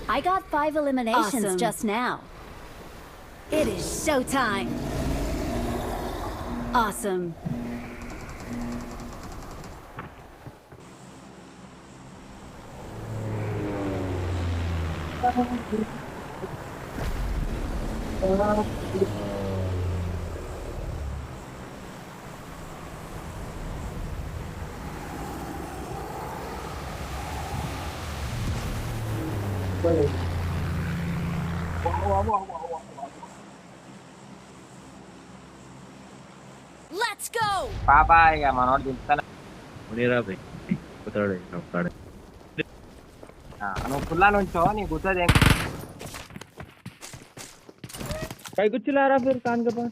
I got 5 eliminations Awesome. just now. It is showtime. Awesome. Let's go! పాపా ఇక మనోడు దింపుతాను. మునీరా భయ్ కుతాడు ఒక్కడే నువ్వు పుల్లా నుంచో నీ గుర్తుంది कई कुछ चिल्ला रहा फिर कान के पास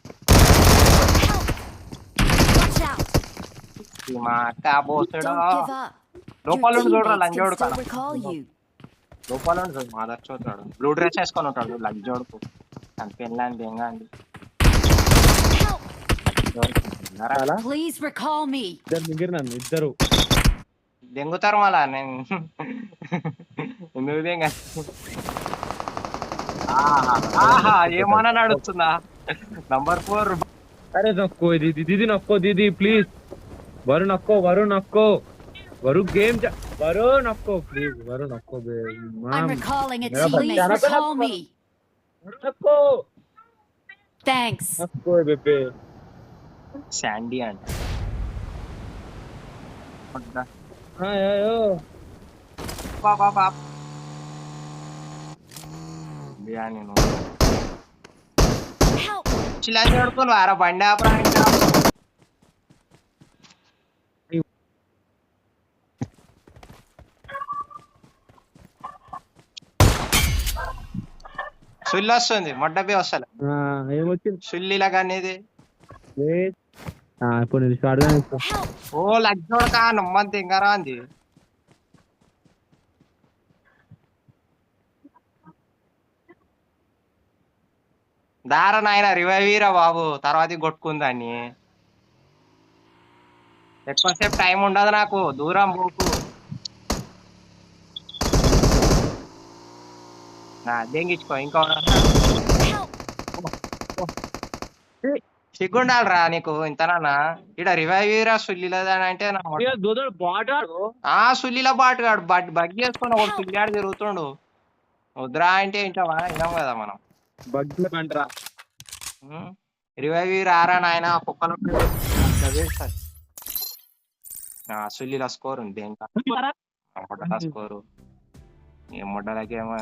Watch out! మా అక్క బోసుడు Don't give up. లోపల Your నుండి చూడరా teammates లంజోడు can still కాడ recall you. లోపల నుండి చూడు మాదర్ చూస్తాడు బ్లూ డ్రెస్ వేసుకొని ఉంటాడు లంజోడుకు తన పెళ్ళండి ఏంగా అండి Help! చాలా Please recall me. ఇద్దరు మిగిలిన ఇద్దరు దెంగుతారు మళ్ళా నేను ఎందుకు దెంగ ఆహా ఏమన్నా నడుస్తుందా నంబర్ 4 अरे नको दीदी नको दीदी प्लीज वरुण नको गेम वरुण नको प्लीज वरुण नको I'm recalling a मेरा teammate. बच्चा ना Recall पहला- me. नको Thanks. नको बेबे శాండీ అంట हाँ यार పాపా బిర్యానీ Help! చిల్లా చూడుకోను వారా బండి ఆపరా సుల్లి వస్తుంది మొడ్డపే వస్తలే ఏమొచ్చింది సుల్లిలాగా అనేది ఇప్పుడు నిలిచి అడగా Help! ఓ లజ్జోడకా నమ్మంత ఇంకారా అంది దార నాయన రివైవీరా బాబు తర్వాత కొట్టుకుందాన్ని ఎక్కువసేపు టైం ఉండదు నాకు దూరం పోకు దెంగించుకో ఇంకా Help! సిగ్గుండాలరా నీకు ఇంతనా ఇడ రివైవీరా సుల్లిలేదని అంటే నా సుల్లిలో బాటుగాడు బగ్గి చేసుకుని ఒకటి సుల్లియాడు తిరుగుతుండు వద్దురా అంటే ఇంటావా వినాం కదా మనం బగ్గి పంటరా రివైవ్ రారా నాయన కుక్కలు సుల్లిల స్కోర్ ఉంది ఇంకా స్కోరు ఏ ముడ్డలకేమో